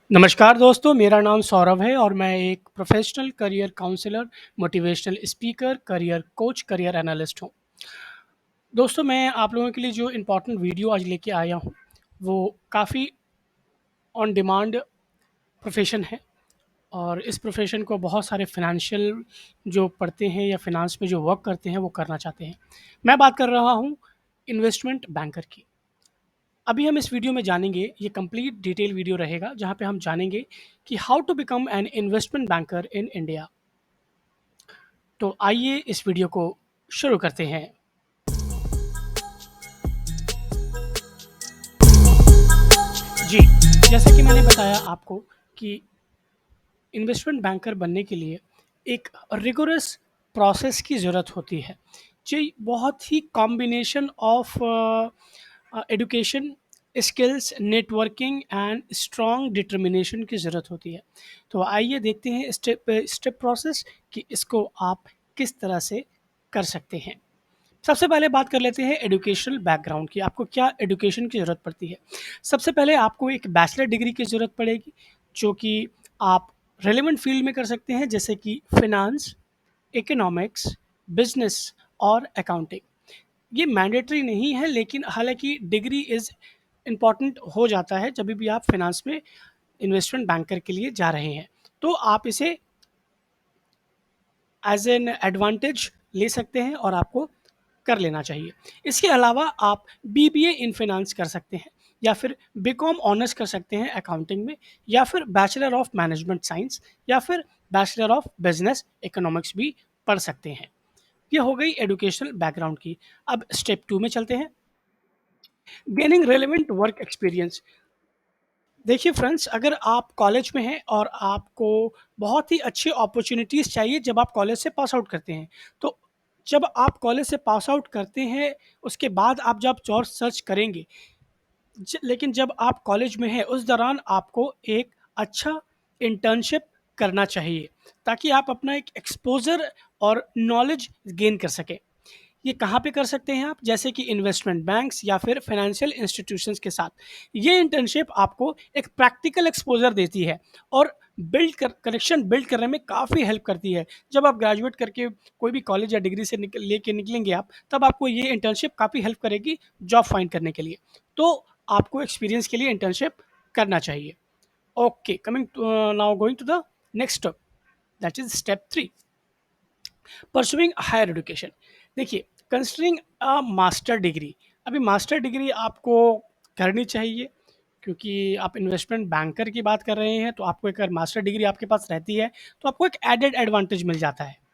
नमस्कार दोस्तों, मेरा नाम सौरभ है और मैं एक professional career counsellor, motivational speaker, career coach, career analyst हूँ। दोस्तों, मैं आप लोगों के लिए जो इम्पोर्टेंट वीडियो आज लेके आया हूँ, वो काफ़ी ऑन डिमांड प्रोफ़ेशन है और इस प्रोफ़ेशन को बहुत सारे फ़ाइनेंशियल जो पढ़ते हैं या फ़ाइनेंस में जो वर्क करते हैं, वो करना चाहते हैं। मैं बात कर रहा हूँ इन्वेस्टमेंट बैंकर की। अभी हम इस वीडियो में जानेंगे, ये कंप्लीट डिटेल वीडियो रहेगा जहाँ पे हम जानेंगे कि how to become an investment banker in India. तो आइए इस वीडियो को शुरू करते हैं। जी, जैसा कि मैंने बताया आपको कि इन्वेस्टमेंट बैंकर बनने के लिए एक रिगोरस प्रोसेस की ज़रूरत होती है। जी, बहुत ही combination of education, skills, networking and strong determination की ज़रूरत होती है। तो आइए देखते हैं स्टेप बाय स्टेप प्रोसेस कि इसको आप किस तरह से कर सकते हैं। सबसे पहले बात कर लेते हैं एजुकेशनल बैकग्राउंड की, आपको क्या एजुकेशन की ज़रूरत पड़ती है। सबसे पहले आपको एक बैचलर डिग्री की ज़रूरत पड़ेगी, जो कि आप रेलेवेंट फील्ड में कर सकते हैं, जैसे कि फिनांस, इकोनॉमिक्स, बिजनेस और अकाउंटिंग। ये मैंडेटरी नहीं है, लेकिन हालांकि डिग्री इज़ इम्पॉर्टेंट हो जाता है जब भी आप फिनांस में इन्वेस्टमेंट बैंकर के लिए जा रहे हैं। तो आप इसे एज एन एडवांटेज ले सकते हैं और आपको कर लेना चाहिए। इसके अलावा आप बीबीए इन फाइनेंस कर सकते हैं, या फिर बीकॉम ऑनर्स कर सकते हैं अकाउंटिंग में, या फिर बैचलर ऑफ मैनेजमेंट साइंस, या फिर बैचलर ऑफ बिजनेस इकोनॉमिक्स भी पढ़ सकते हैं। ये हो गई एजुकेशनल बैकग्राउंड की। अब स्टेप 2 में चलते हैं, गेनिंग रेलेवेंट वर्क एक्सपीरियंस। देखिए फ्रेंड्स, अगर आप कॉलेज में हैं और आपको बहुत ही अच्छी अपॉर्चुनिटीज़ चाहिए जब आप कॉलेज से पास आउट करते हैं, तो जब आप कॉलेज से पास आउट करते हैं, उसके बाद आप जब जॉब सर्च करेंगे, लेकिन जब आप कॉलेज में हैं उस दौरान आपको एक अच्छा इंटर्नशिप करना चाहिए, ताकि आप अपना एक एक्सपोज़र और नॉलेज गेन कर सकें। ये कहाँ पे कर सकते हैं आप? जैसे कि इन्वेस्टमेंट बैंक्स या फिर फाइनेंशियल इंस्टीट्यूशंस के साथ। ये इंटर्नशिप आपको एक प्रैक्टिकल एक्सपोज़र देती है और कनेक्शन बिल्ड करने में काफ़ी हेल्प करती है। जब आप ग्रेजुएट करके कोई भी कॉलेज या डिग्री से लेके निकलेंगे आप, तब आपको ये इंटर्नशिप काफ़ी हेल्प करेगी जॉब फाइंड करने के लिए। तो आपको एक्सपीरियंस के लिए इंटर्नशिप करना चाहिए। Okay, coming now going to the next step, that is step 3, pursuing higher education. देखिए, कंसिडरिंग अ मास्टर डिग्री, अभी मास्टर डिग्री आपको करनी चाहिए, क्योंकि आप इन्वेस्टमेंट बैंकर की बात कर रहे हैं, तो आपको एक अगर मास्टर डिग्री आपके पास रहती है, तो आपको एक एडेड एडवांटेज मिल जाता है।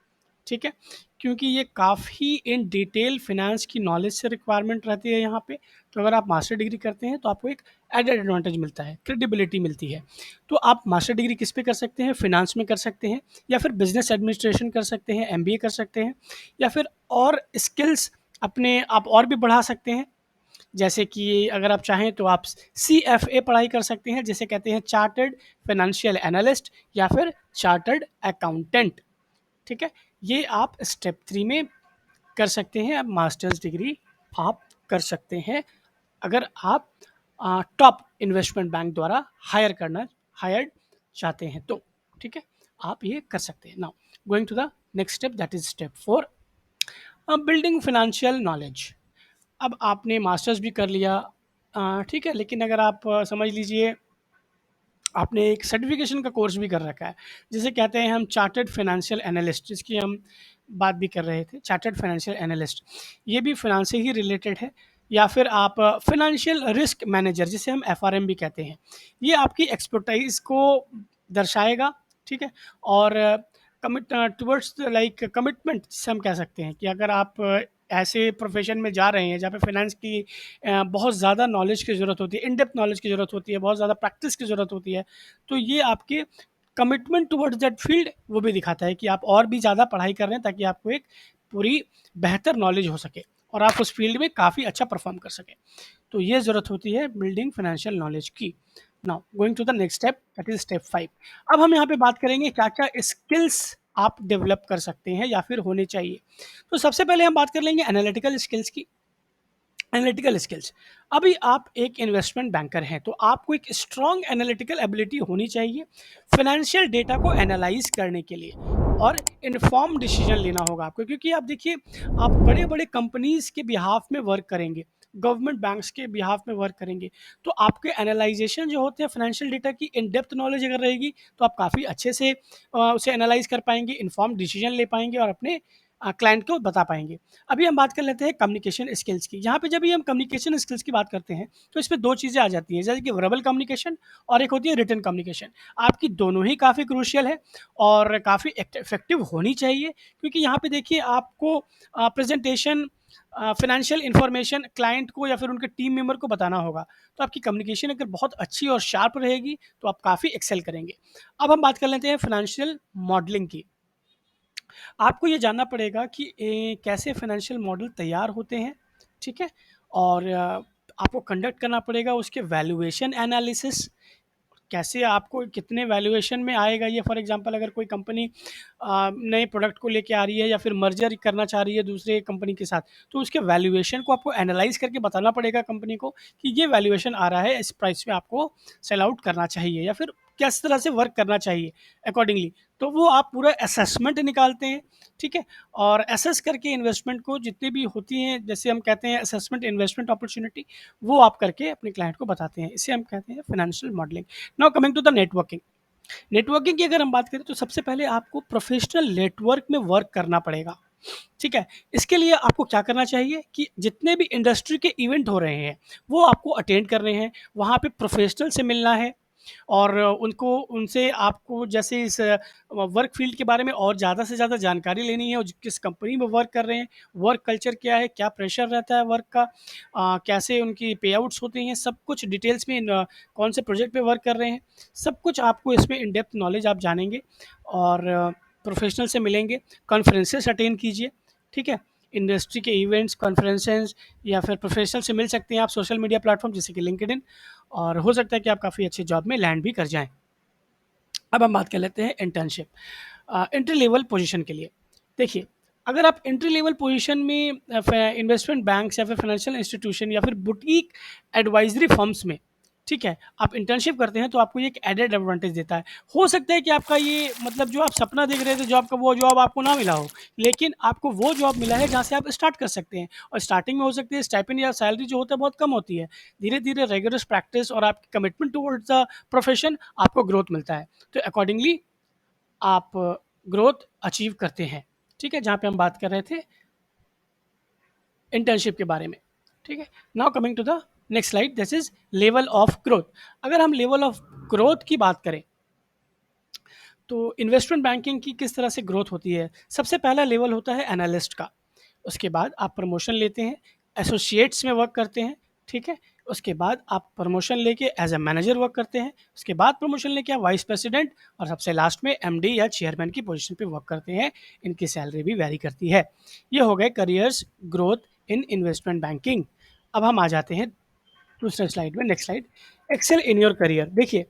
ठीक है? क्योंकि ये काफ़ी इन डिटेल फ़ाइनेंस की नॉलेज से रिक्वायरमेंट रहती है यहाँ पे, तो अगर आप मास्टर डिग्री करते हैं तो आपको एक एडेड एडवांटेज मिलता है, क्रेडिबिलिटी मिलती है। तो आप मास्टर डिग्री किस पे कर सकते हैं? फ़ाइनेंस में कर सकते हैं, या फिर बिज़नेस एडमिनिस्ट्रेशन कर सकते हैं, एमबीए कर सकते हैं, या फिर और स्किल्स अपने आप और भी बढ़ा सकते हैं। जैसे कि अगर आप चाहें तो आप सीएफए पढ़ाई कर सकते हैं, जिसे कहते हैं चार्टर्ड फाइनेंशियल एनालिस्ट, या फिर चार्टर्ड अकाउंटेंट। ठीक है? ये आप स्टेप 3 में कर सकते हैं, अब मास्टर्स डिग्री आप कर सकते हैं, अगर आप टॉप इन्वेस्टमेंट बैंक द्वारा हायर्ड चाहते हैं तो। ठीक है? आप ये कर सकते हैं। Now going to the next step, that is step 4, building financial knowledge. अब आपने मास्टर्स भी कर लिया, ठीक है, लेकिन अगर आप समझ लीजिए आपने एक सर्टिफिकेशन का कोर्स भी कर रखा है, जिसे कहते हैं हम चार्टर्ड फाइनेंशियल एनालिस्ट, जिसकी हम बात भी कर रहे थे, चार्टर्ड फाइनेंशियल एनालिस्ट। ये भी फाइनेंस से ही रिलेटेड है, या फिर आप फाइनेंशियल रिस्क मैनेजर, जिसे हम एफआरएम भी कहते हैं। ये आपकी एक्सपर्टाइज को दर्शाएगा। ठीक है? और टुवर्ड्स लाइक कमिटमेंट, जिसे हम कह सकते हैं कि अगर आप ऐसे प्रोफेशन में जा रहे हैं जहाँ पे फाइनेंस की बहुत ज़्यादा नॉलेज की ज़रूरत होती है, इन डेप्थ नॉलेज की ज़रूरत होती है, बहुत ज़्यादा प्रैक्टिस की ज़रूरत होती है, तो ये आपके कमिटमेंट टुवर्ड्स दैट फील्ड वो भी दिखाता है कि आप और भी ज़्यादा पढ़ाई कर रहे हैं, ताकि आपको एक पूरी बेहतर नॉलेज हो सके और आप उस फील्ड में काफ़ी अच्छा परफॉर्म कर सकें। तो ये ज़रूरत होती है बिल्डिंग फाइनेंशियल नॉलेज की। Now going to the next step, that is step 5। अब हम यहाँ पे बात करेंगे क्या क्या स्किल्स आप डेवलप कर सकते हैं या फिर होने चाहिए। तो सबसे पहले हम बात कर लेंगे एनालिटिकल स्किल्स की। Analytical skills. अभी आप एक इन्वेस्टमेंट बैंकर हैं, तो आपको एक स्ट्रॉन्ग एनालिटिकल एबिलिटी होनी चाहिए फाइनेंशियल डेटा को एनालाइज करने के लिए, और इन्फॉर्म डिसीजन लेना होगा आपको, क्योंकि आप देखिए, आप बड़े बड़े कंपनीज के बिहाफ में वर्क करेंगे, गवर्नमेंट बैंक्स के बिहाफ में वर्क करेंगे, तो आपके एनालाइजेशन जो होते हैं फाइनेंशियल डेटा की इन डेप्थ नॉलेज अगर रहेगी, तो आप काफ़ी अच्छे से उसे एनालाइज कर पाएंगे, इन्फॉर्म डिसीजन ले पाएंगे और अपने क्लाइंट को बता पाएंगे। अभी हम बात कर लेते हैं कम्युनिकेशन स्किल्स की। यहाँ पे जब भी हम कम्युनिकेशन स्किल्स की बात करते हैं, तो इसमें 2 चीज़ें आ जाती हैं, जैसे कि वर्बल कम्युनिकेशन और एक होती है रिटन कम्युनिकेशन। आपकी दोनों ही काफ़ी क्रूशियल है और काफ़ी इफेक्टिव होनी चाहिए, क्योंकि यहाँ पे देखिए आपको प्रेजेंटेशन, फाइनेंशियल इन्फॉर्मेशन क्लाइंट को या फिर उनके टीम मेंबर को बताना होगा। तो आपकी कम्युनिकेशन अगर बहुत अच्छी और शार्प रहेगी, तो आप काफ़ी एक्सेल करेंगे। अब हम बात कर लेते हैं फाइनेंशियल मॉडलिंग की। आपको ये जानना पड़ेगा कि कैसे फाइनेंशियल मॉडल तैयार होते हैं, ठीक है? और आपको कंडक्ट करना पड़ेगा उसके वैल्यूएशन एनालिसिस, कैसे आपको कितने वैल्यूएशन में आएगा ये। फॉर एग्जांपल अगर कोई कंपनी नए प्रोडक्ट को लेके आ रही है या फिर मर्जर करना चाह रही है दूसरे कंपनी के साथ, तो उसके वैल्यूएशन को आपको एनालाइज करके बताना पड़ेगा कंपनी को कि ये वैल्यूएशन आ रहा है, इस प्राइस में आपको सेल आउट करना चाहिए या फिर किस तरह से वर्क करना चाहिए अकॉर्डिंगली। तो वो आप पूरा असेसमेंट निकालते हैं, ठीक है? और असेस करके इन्वेस्टमेंट को जितनी भी होती हैं, जैसे हम कहते हैं असेसमेंट इन्वेस्टमेंट अपॉर्चुनिटी, वो आप करके अपने क्लाइंट को बताते हैं। इसे हम कहते हैं financial modelling. Now coming to the networking. Networking की अगर हम बात करें, तो सबसे पहले आपको प्रोफेशनल नेटवर्क में वर्क करना पड़ेगा, ठीक है? इसके लिए आपको क्या करना चाहिए कि जितने भी इंडस्ट्री के इवेंट हो रहे हैं, वो आपको अटेंड करने हैं, वहाँ पे प्रोफेशनल से मिलना है और उनको उनसे आपको जैसे इस वर्क फील्ड के बारे में और ज़्यादा से ज़्यादा जानकारी लेनी है, और किस कंपनी में वर्क कर रहे हैं, वर्क कल्चर क्या है, क्या प्रेशर रहता है वर्क का, कैसे उनकी पे आउट्स होती हैं, सब कुछ डिटेल्स में कौन से प्रोजेक्ट पे वर्क कर रहे हैं, सब कुछ आपको इसमें इन डेप्थ नॉलेज आप जानेंगे और प्रोफेशनल से मिलेंगे, कॉन्फ्रेंसेस अटेंड कीजिए, ठीक है? इंडस्ट्री के इवेंट्स, कॉन्फ्रेंसेस या फिर प्रोफेशनल से मिल सकते हैं आप सोशल मीडिया प्लेटफॉर्म जैसे कि लिंक्डइन, और हो सकता है कि आप काफ़ी अच्छी जॉब में लैंड भी कर जाएँ। अब हम बात कर लेते हैं इंटर्नशिप, एंट्री लेवल पोजीशन के लिए। देखिए, अगर आप एंट्री लेवल पोजीशन में इन्वेस्टमेंट बैंक्स या फिर फाइनेंशियल इंस्टीट्यूशन या फिर बुटीक एडवाइजरी फर्म्स में, ठीक है, आप इंटर्नशिप करते हैं, तो आपको ये एक एडेड एडवांटेज देता है। हो सकता है कि आपका ये मतलब जो आप सपना देख रहे थे जॉब का, वो जॉब आपको ना मिला हो, लेकिन आपको वो जॉब मिला है जहाँ से आप स्टार्ट कर सकते हैं, और स्टार्टिंग में हो सकती है स्टाइपेंड या सैलरी जो होता है बहुत कम होती है। धीरे धीरे रेगुलर प्रैक्टिस और आपकी कमिटमेंट टुवर्ड्स द प्रोफेशन, आपको ग्रोथ मिलता है, तो अकॉर्डिंगली आप ग्रोथ अचीव करते हैं, ठीक है? जहाँ पे हम बात कर रहे थे इंटर्नशिप के बारे में, ठीक है? Now coming to the next slide, this is level of growth. अगर हम लेवल ऑफ ग्रोथ की बात करें, तो इन्वेस्टमेंट बैंकिंग की किस तरह से ग्रोथ होती है? सबसे पहला लेवल होता है एनालिस्ट का, उसके बाद आप प्रमोशन लेते हैं, एसोसिएट्स में वर्क करते हैं, ठीक है? उसके बाद आप प्रमोशन लेके एज अ मैनेजर वर्क करते हैं, उसके बाद प्रमोशन लेके आप वाइस प्रेसिडेंट, और सबसे लास्ट में एमडी या चेयरमैन की पोजीशन पे वर्क करते हैं। इनकी सैलरी भी वैरी करती है। ये हो गए careers growth in investment banking. अब हम आ जाते हैं दूसरे स्लाइड में, next slide, excel in your career. देखिए,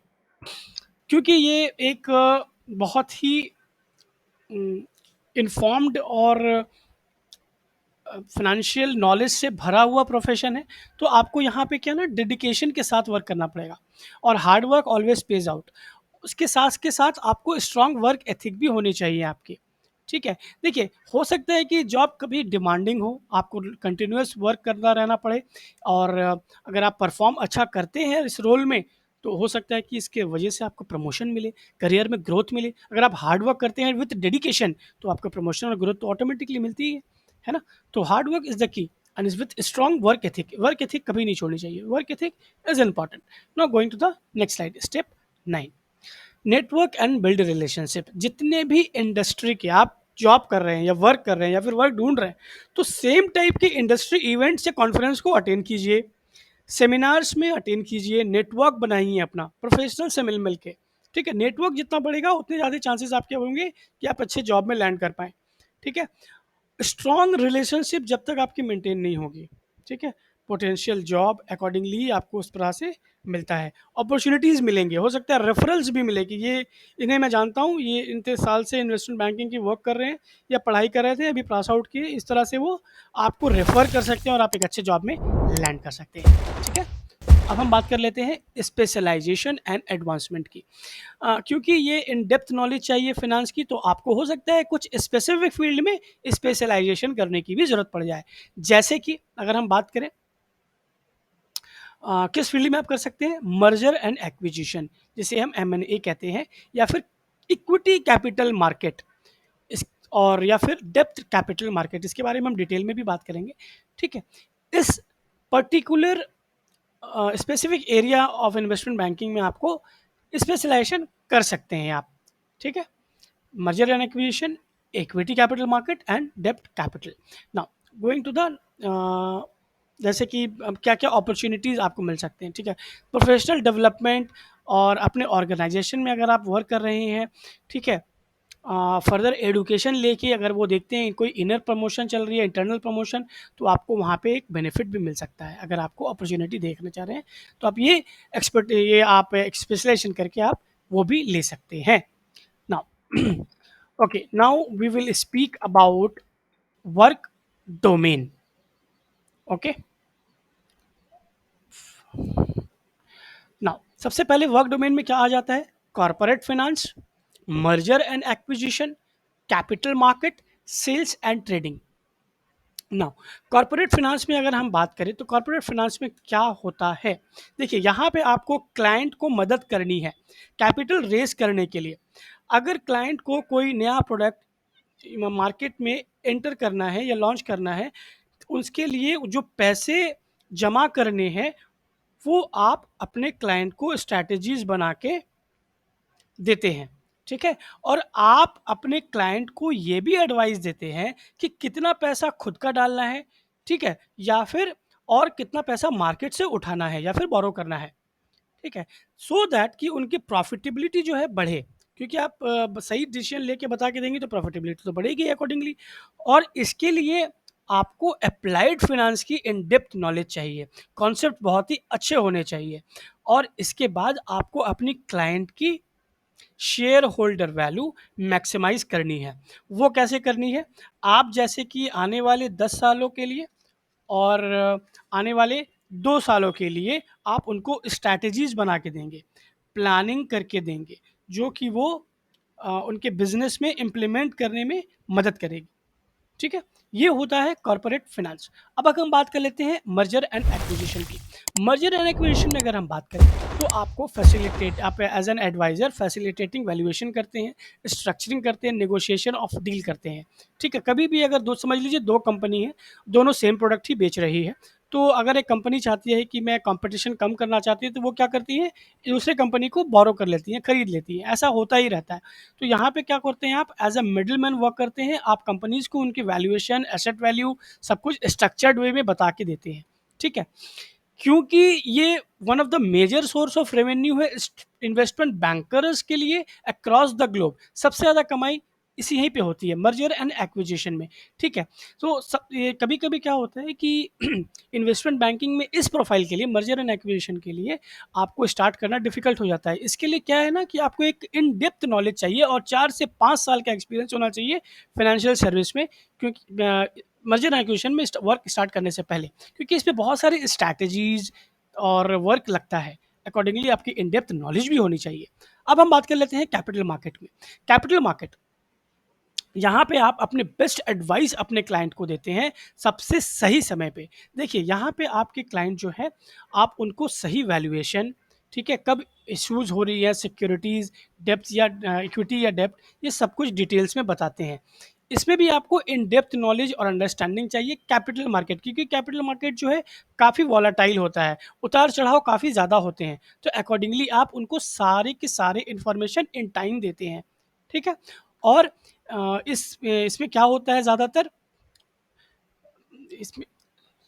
क्योंकि ये एक बहुत ही इन्फॉर्म्ड और फाइनेंशियल नॉलेज से भरा हुआ प्रोफेशन है, तो आपको यहाँ पे क्या ना डेडिकेशन के साथ वर्क करना पड़ेगा, और hard work always page out. उसके साथ के साथ आपको स्ट्रांग वर्क एथिक भी होनी चाहिए आपकी, ठीक है? देखिए, हो सकता है कि जॉब कभी डिमांडिंग हो, आपको कंटिन्यूअस वर्क करना रहना पड़े, और अगर आप परफॉर्म अच्छा करते हैं इस रोल में, तो हो सकता है कि इसके वजह से आपको प्रमोशन मिले, करियर में ग्रोथ मिले। अगर आप हार्ड वर्क करते हैं विथ डेडिकेशन, तो आपको प्रमोशन और ग्रोथ तो ऑटोमेटिकली मिलती ही है ना? तो hard work is the key and is with strong work ethic कभी नहीं छोड़नी चाहिए, work ethic is important. Now going to the next slide, step 9, network and build relationship. जितने भी इंडस्ट्री के आप जॉब कर रहे हैं या वर्क कर रहे हैं या फिर वर्क ढूंढ रहे हैं, तो सेम टाइप के इंडस्ट्री इवेंट्स या कॉन्फ्रेंस को अटेंड कीजिए, सेमिनार्स में अटेंड कीजिए, नेटवर्क बनाइए अपना प्रोफेशनल से मिल मिल के, ठीक है? नेटवर्क जितना बढ़ेगा उतने ज़्यादा चांसेस आपके होंगे कि आप अच्छे जॉब में लैंड कर पाएँ, ठीक है? स्ट्रॉन्ग रिलेशनशिप जब तक आपकी मेंटेन नहीं होगी, ठीक है? पोटेंशियल जॉब अकॉर्डिंगली आपको उस तरह से मिलता है। अपॉर्चुनिटीज़ मिलेंगे, हो सकता है रेफरल्स भी मिलेगी। ये इन्हें मैं जानता हूँ, ये इतने साल से इन्वेस्टमेंट बैंकिंग की वर्क कर रहे हैं या पढ़ाई कर रहे थे, अभी पास आउट किए, इस तरह से वो आपको रेफ़र कर सकते हैं और आप एक अच्छे जॉब में लैंड कर सकते हैं। ठीक है? अब हम बात कर लेते हैं स्पेशलाइजेशन एंड एडवांसमेंट की। क्योंकि ये इन डेप्थ नॉलेज चाहिए फिनांस की, तो आपको हो सकता है कुछ स्पेसिफिक फील्ड में स्पेशलाइजेशन करने की भी ज़रूरत पड़ जाए। जैसे कि अगर हम बात करें किस फील्ड में आप कर सकते हैं, मर्जर एंड एक्विजिशन, जिसे हम M&A कहते हैं, या फिर इक्विटी कैपिटल मार्केट, इस और या फिर डेप्थ कैपिटल मार्केट, इसके बारे में हम डिटेल में भी बात करेंगे। ठीक है? इस particular specific area of investment banking में आपको स्पेशलाइजेशन कर सकते हैं आप। ठीक है? merger and acquisition, equity capital market and debt capital. Now going to the जैसे कि क्या क्या अपॉर्चुनिटीज़ आपको मिल सकते हैं। ठीक है? प्रोफेशनल डेवलपमेंट, और अपने ऑर्गेनाइजेशन में अगर आप वर्क कर रहे हैं, ठीक है, फर्दर एडुकेशन लेके अगर वो देखते हैं कोई इनर प्रमोशन चल रही है, इंटरनल प्रमोशन, तो आपको वहाँ पे एक बेनिफिट भी मिल सकता है। अगर आपको अपॉर्चुनिटी देखना चाह रहे हैं तो आप ये आप स्पेशलाइजेशन करके आप वो भी ले सकते हैं। Now okay, now we will speak about work domain. Okay, now सबसे पहले वर्क डोमेन में क्या आ जाता है, corporate finance, merger and acquisition, capital market, sales and trading. Now corporate finance में अगर हम बात करें तो कॉर्पोरेट फाइनेंस में क्या होता है, देखिए यहाँ पे आपको क्लाइंट को मदद करनी है कैपिटल रेस करने के लिए। अगर क्लाइंट को कोई नया प्रोडक्ट मार्केट में एंटर करना है या लॉन्च करना है, उसके लिए जो पैसे जमा करने हैं वो आप अपने क्लाइंट को स्ट्रैटेजीज बना के देते हैं। ठीक है? और आप अपने क्लाइंट को ये भी एडवाइस देते हैं कि कितना पैसा खुद का डालना है, ठीक है, या फिर और कितना पैसा मार्केट से उठाना है या फिर बोरो करना है। ठीक है? सो दैट कि उनकी प्रॉफिटेबिलिटी जो है बढ़े, क्योंकि आप सही डिसीजन लेके बता के देंगे तो प्रॉफिटेबिलिटी तो बढ़ेगी अकॉर्डिंगली। और इसके लिए आपको अप्लाइड फाइनेंस की इन डेप्थ नॉलेज चाहिए, कॉन्सेप्ट बहुत ही अच्छे होने चाहिए। और इसके बाद आपको अपनी क्लाइंट की शेयर होल्डर वैल्यू मैक्सिमाइज करनी है। वो कैसे करनी है, आप जैसे कि आने वाले 10 सालों के लिए और आने वाले 2 सालों के लिए आप उनको स्ट्रैटेजीज बना के देंगे, प्लानिंग करके देंगे, जो कि वो उनके बिजनेस में इम्प्लीमेंट करने में मदद करेगी। ठीक है? ये होता है कॉर्पोरेट फाइनेंस। अब अगर हम बात कर लेते हैं मर्जर एंड एक्विजिशन की। मर्जर एंड एक्विजिशन में अगर हम बात करें तो आपको फैसिलिटेट, आप as an adviser facilitating valuation करते हैं, स्ट्रक्चरिंग करते हैं, नेगोशिएशन ऑफ डील करते हैं। ठीक है? कभी भी अगर दो, समझ लीजिए दो कंपनी है, दोनों सेम प्रोडक्ट ही बेच रही है, तो अगर एक कंपनी चाहती है कि मैं कंपटीशन कम करना चाहती है, तो वो क्या करती है, दूसरे कंपनी को बोरो कर लेती हैं, खरीद लेती हैं। ऐसा होता ही रहता है। तो यहाँ पे क्या करते हैं, आप as a middle man work करते हैं, आप कंपनीज को उनकी वैल्यूएशन, एसेट वैल्यू, सब कुछ स्ट्रक्चर्ड वे में बता के देते हैं। ठीक है? क्योंकि ये one of the major source of revenue है इन्वेस्टमेंट बैंकर्स के लिए अक्रॉस द ग्लोब। सबसे ज़्यादा कमाई इसी यहीं पे होती है, मर्जर एंड एक्विजिशन में। ठीक है? तो कभी कभी क्या होता है कि इन्वेस्टमेंट बैंकिंग में इस प्रोफाइल के लिए, मर्जर एंड एक्विजिशन के लिए, आपको स्टार्ट करना डिफिकल्ट हो जाता है। इसके लिए क्या है ना कि आपको एक इन डेप्थ नॉलेज चाहिए और 4 से 5 साल का एक्सपीरियंस होना चाहिए फाइनेंशियल सर्विस में, क्योंकि मर्जर एंड एक्विजिशन में वर्क स्टार्ट करने से पहले, क्योंकि इस पे बहुत सारी स्ट्रैटेजीज और वर्क लगता है। अकॉर्डिंगली आपकी इन डेप्थ नॉलेज भी होनी चाहिए। अब हम बात कर लेते हैं कैपिटल मार्केट में। कैपिटल मार्केट, यहाँ पे आप अपने बेस्ट एडवाइस अपने क्लाइंट को देते हैं सबसे सही समय पे। देखिए यहाँ पे आपके क्लाइंट जो है, आप उनको सही वैल्यूएशन, ठीक है, कब इश्यूज हो रही है, सिक्योरिटीज़, डेप्थ या इक्विटी या डेप्थ, ये सब कुछ डिटेल्स में बताते हैं। इसमें भी आपको इन डेप्थ नॉलेज और अंडरस्टैंडिंग चाहिए कैपिटल मार्केट की, क्योंकि कैपिटल मार्केट जो है काफ़ी वॉलाटाइल होता है, उतार चढ़ाव काफ़ी ज़्यादा होते हैं। तो अकॉर्डिंगली आप उनको सारे के सारे इन्फॉर्मेशन इन टाइम देते हैं। ठीक है? और इसमें क्या होता है ज़्यादातर, इसमें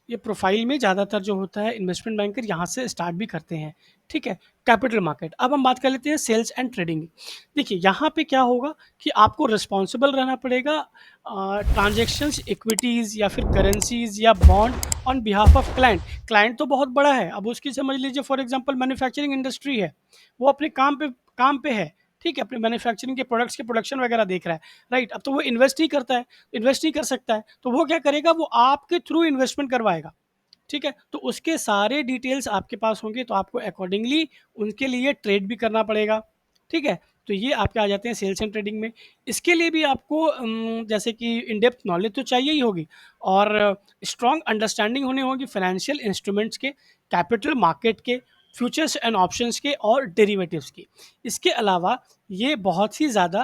ये प्रोफाइल में ज़्यादातर जो होता है इन्वेस्टमेंट बैंकर यहाँ से स्टार्ट भी करते हैं, ठीक है। कैपिटल मार्केट, अब हम बात कर लेते हैं सेल्स एंड ट्रेडिंग। देखिए यहाँ पे क्या होगा कि आपको रिस्पॉन्सिबल रहना पड़ेगा ट्रांजेक्शन्स, इक्विटीज़ या फिर करेंसीज या bond on behalf of client. Client तो बहुत बड़ा है, अब उसकी समझ लीजिए फॉर एग्जांपल मैन्युफैक्चरिंग इंडस्ट्री है, वो अपने काम पे है, ठीक है, अपने मैन्युफैक्चरिंग के प्रोडक्ट्स के प्रोडक्शन वगैरह देख रहा है, राइट। अब तो वो इन्वेस्ट ही करता है, इन्वेस्ट ही कर सकता है, तो वो क्या करेगा, वो आपके थ्रू इन्वेस्टमेंट करवाएगा, ठीक है। तो उसके सारे डिटेल्स आपके पास होंगे, तो आपको अकॉर्डिंगली उनके लिए ट्रेड भी करना पड़ेगा, ठीक है। तो ये आपके आ जाते हैं सेल्स एंड ट्रेडिंग में। इसके लिए भी आपको जैसे कि इन डेप्थ नॉलेज तो चाहिए ही होगी, और स्ट्रॉन्ग अंडरस्टैंडिंग होनी होगी फाइनेंशियल इंस्ट्रूमेंट्स के, कैपिटल मार्केट के, फ्यूचर्स एंड ऑप्शंस के और डेरिवेटिव्स की। इसके अलावा ये बहुत ही ज़्यादा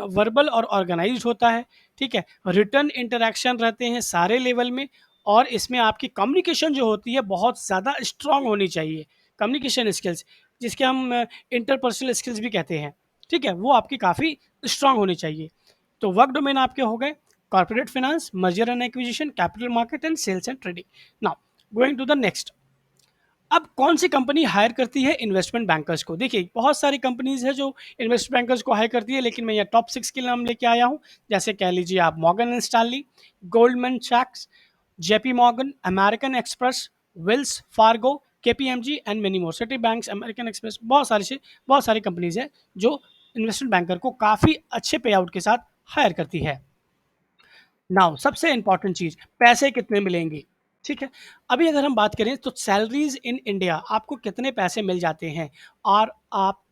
वर्बल और ऑर्गेनाइज्ड होता है, ठीक है। रिटर्न इंटरैक्शन रहते हैं सारे लेवल में, और इसमें आपकी कम्युनिकेशन जो होती है बहुत ज़्यादा स्ट्रांग होनी चाहिए। कम्युनिकेशन स्किल्स, जिसके हम इंटरपर्सनल स्किल्स भी कहते हैं, ठीक है, वो आपकी काफ़ी स्ट्रांग होनी चाहिए। तो वर्क डोमेन आपके हो गए corporate finance, merger and acquisition, capital market and sales and trading. Now going to the next. अब कौन सी कंपनी हायर करती है इन्वेस्टमेंट बैंकर्स को? देखिए बहुत सारी कंपनीज है जो इन्वेस्टमेंट बैंकर्स को हायर करती है, लेकिन मैं ये टॉप 6 के नाम लेके आया हूँ। जैसे कह लीजिए आप मॉर्गन एंड स्टैनली, गोल्डमैन सैक्स, JP Morgan, American Express, Wells Fargo, KPMG and many more. Citi banks, American Express, बहुत सारी कंपनीज है जो इन्वेस्टमेंट बैंकर को काफ़ी अच्छे पे आउट के साथ हायर करती है। नाउ सबसे इंपॉर्टेंट चीज, पैसे कितने मिलेंगे, ठीक है। अभी अगर हम बात करें तो सैलरीज इन इंडिया आपको कितने पैसे मिल जाते हैं, और आप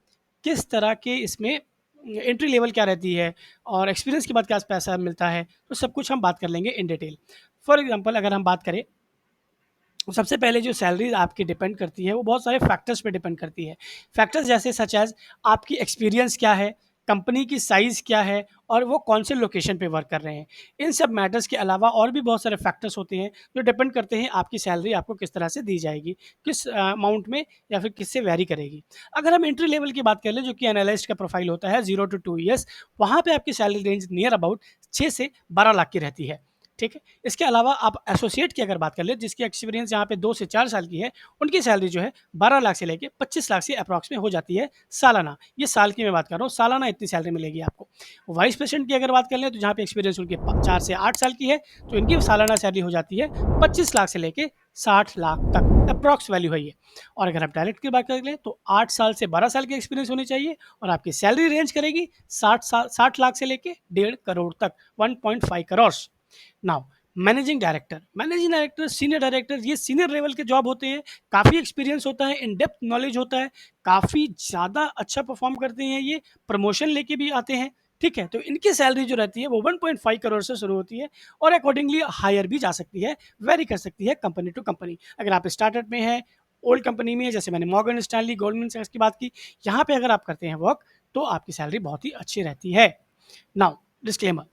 किस तरह के इसमें एंट्री लेवल क्या रहती है, और एक्सपीरियंस के बाद क्या पैसा मिलता है, तो सब कुछ हम बात कर लेंगे इन डिटेल। फॉर एग्जांपल अगर हम बात करें, सबसे पहले जो सैलरी आपकी डिपेंड करती है वो बहुत सारे फैक्टर्स पे डिपेंड करती है। फैक्टर्स जैसे सच एज आपकी एक्सपीरियंस क्या है, कंपनी की साइज़ क्या है, और वो कौन से लोकेशन पे वर्क कर रहे हैं। इन सब मैटर्स के अलावा और भी बहुत सारे फैक्टर्स होते हैं जो डिपेंड करते हैं आपकी सैलरी आपको किस तरह से दी जाएगी, किस अमाउंट में, या फिर किससे वेरी करेगी। अगर हम एंट्री लेवल की बात कर लें जो कि एनालिस्ट का प्रोफाइल होता है 0 to 2 ईयर्स, वहाँ पे आपकी सैलरी रेंज नियर अबाउट 6 से 12 लाख की रहती है, ठीक है। इसके अलावा आप एसोसिएट की अगर बात कर ले, जिसकी एक्सपीरियंस यहाँ पे 2 से 4 साल की है, उनकी सैलरी जो है 12 लाख से लेके 25 लाख से अप्रॉक्स में हो जाती है सालाना। ये साल की मैं बात कर रहा हूँ, सालाना इतनी सैलरी मिलेगी आपको। वाइस प्रेसिडेंट की अगर बात कर लें तो जहाँ पे एक्सपीरियंस उनकी 4 से 8 साल की है, तो इनकी सालाना सैलरी हो जाती है 25 लाख से लेके 60 लाख तक अप्रॉक्स वैल्यू है ये। और अगर आप डायरेक्ट की बात कर लें तो 8 साल से 12 साल की एक्सपीरियंस होनी चाहिए, और आपकी सैलरी रेंज करेगी 60 लाख से लेके 1.5 करोड़ तक, 1.5 crore. Now managing director, senior director, ये सीनियर लेवल के जॉब होते हैं, काफ़ी एक्सपीरियंस होता है, इन डेप्थ नॉलेज होता है, काफ़ी ज़्यादा अच्छा परफॉर्म करते हैं ये, प्रमोशन लेके भी आते हैं, ठीक है। तो इनकी सैलरी जो रहती है वो 1.5 करोड़ से शुरू होती है, और अकॉर्डिंगली हायर भी जा सकती है, वेरी कर सकती है कंपनी टू कंपनी। अगर आप स्टार्टअप में हैं, ओल्ड कंपनी में है, जैसे मैंने मॉर्गन स्टैनली, गोल्डमैन सैक्स की बात की, यहाँ पे अगर आप करते हैं वर्क, तो आपकी सैलरी बहुत ही अच्छी रहती है। नाउ डिस्क्लेमर,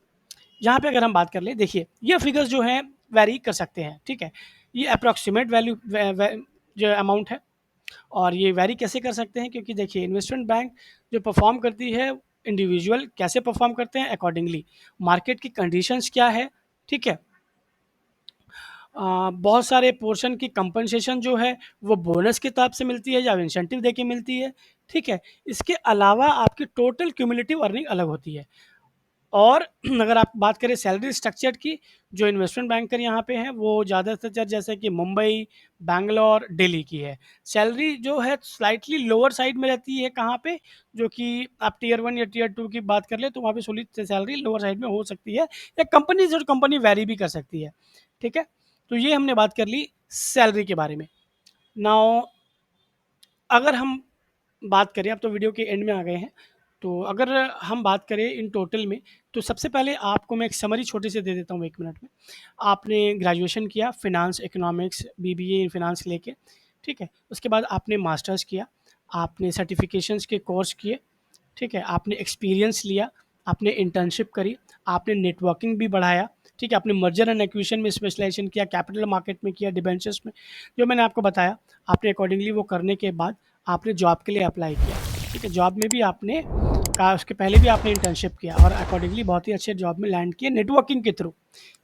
यहाँ पे अगर हम बात कर लें, देखिए ये फिगर्स जो हैं वैरी कर सकते हैं, ठीक है। ये अप्रॉक्सीमेट वैल्यू जो अमाउंट है, और ये वैरी कैसे कर सकते हैं, क्योंकि देखिए इन्वेस्टमेंट बैंक जो परफॉर्म करती है, इंडिविजुअल कैसे परफॉर्म करते हैं अकॉर्डिंगली, मार्केट की कंडीशंस क्या है, ठीक है। बहुत सारे पोर्शन की कंपनसेशन जो है वो बोनस के हिसाब से मिलती है या इंसेंटिव देके मिलती है, ठीक है। इसके अलावा आपकी टोटल क्यूमुलेटिव अर्निंग अलग होती है। और अगर आप बात करें सैलरी स्ट्रक्चर की, जो इन्वेस्टमेंट बैंकर यहाँ पे हैं वो ज़्यादातर जैसे कि मुंबई, बैंगलोर, दिल्ली की है। सैलरी जो है स्लाइटली लोअर साइड में रहती है, कहाँ पे, जो कि आप टियर 1 या टियर 2 की बात कर ले तो वहाँ पे थोड़ी सैलरी लोअर साइड में हो सकती है, या कंपनी से कंपनी वैरी भी कर सकती है, ठीक है। तो ये हमने बात कर ली सैलरी के बारे में। नाउ अगर हम बात करें, अब तो वीडियो के एंड में आ गए हैं, तो अगर हम बात करें इन टोटल में, तो सबसे पहले आपको मैं एक समरी छोटी सी दे देता हूँ 1 मिनट में। आपने ग्रेजुएशन किया फिनांस इकोनॉमिक्स बीबीए इन फिनांस लेके, ठीक है। उसके बाद आपने मास्टर्स किया, आपने सर्टिफिकेशंस के कोर्स किए, ठीक है। आपने एक्सपीरियंस लिया, आपने इंटर्नशिप करी, आपने नेटवर्किंग भी बढ़ाया, ठीक है। आपने मर्जर एंड एक्विजिशन में स्पेशलाइजेशन किया, कैपिटल मार्केट में किया, डिबेंचर्स में, जो मैंने आपको बताया। आपने अकॉर्डिंगली वो करने के बाद आपने जॉब के लिए अप्लाई किया, ठीक है। जॉब में भी आपने का उसके पहले भी आपने इंटर्नशिप किया और अकॉर्डिंगली बहुत ही अच्छे जॉब में लैंड किए नेटवर्किंग के थ्रू।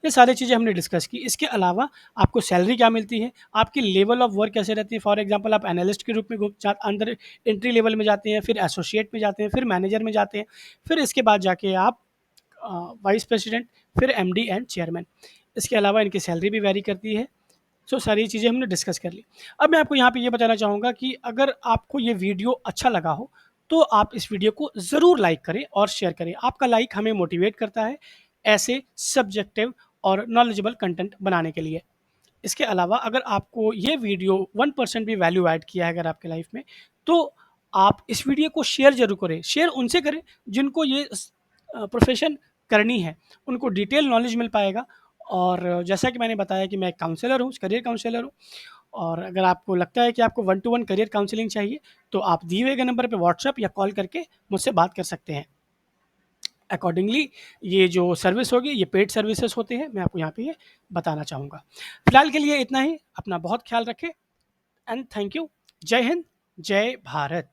ये सारी चीज़ें हमने डिस्कस की। इसके अलावा आपको सैलरी क्या मिलती है, आपकी लेवल ऑफ वर्क कैसे रहती है। फॉर एग्जांपल आप एनालिस्ट के रूप में अंदर एंट्री लेवल में जाते हैं, फिर एसोसिएट में जाते हैं, फिर मैनेजर में जाते हैं, फिर इसके बाद जाके आप वाइस प्रेसिडेंट, फिर एमडी एंड चेयरमैन। इसके अलावा इनकी सैलरी भी वैरी करती है। सो सारी चीज़ें हमने डिस्कस कर ली। अब मैं आपको यहाँ पे ये बताना चाहूँगा कि अगर आपको ये वीडियो अच्छा लगा हो, तो आप इस वीडियो को ज़रूर लाइक करें और शेयर करें। आपका लाइक हमें मोटिवेट करता है ऐसे सब्जेक्टिव और नॉलेजेबल कंटेंट बनाने के लिए। इसके अलावा अगर आपको ये वीडियो 1% भी वैल्यू ऐड किया है अगर आपके लाइफ में, तो आप इस वीडियो को शेयर ज़रूर करें। शेयर उनसे करें जिनको ये प्रोफ़ेशन करनी है, उनको डिटेल नॉलेज मिल पाएगा। और जैसा कि मैंने बताया कि मैं एक काउंसलर हूँ, करियर काउंसलर हूँ, और अगर आपको लगता है कि आपको 1 टू 1 करियर काउंसलिंग चाहिए, तो आप दिए हुए गए नंबर पे व्हाट्सएप या कॉल करके मुझसे बात कर सकते हैं। अकॉर्डिंगली ये जो सर्विस होगी ये पेड सर्विसेज होते हैं, मैं आपको यहाँ पे ये बताना चाहूँगा। फिलहाल के लिए इतना ही, अपना बहुत ख्याल रखें एंड थैंक यू। जय हिंद, जय भारत।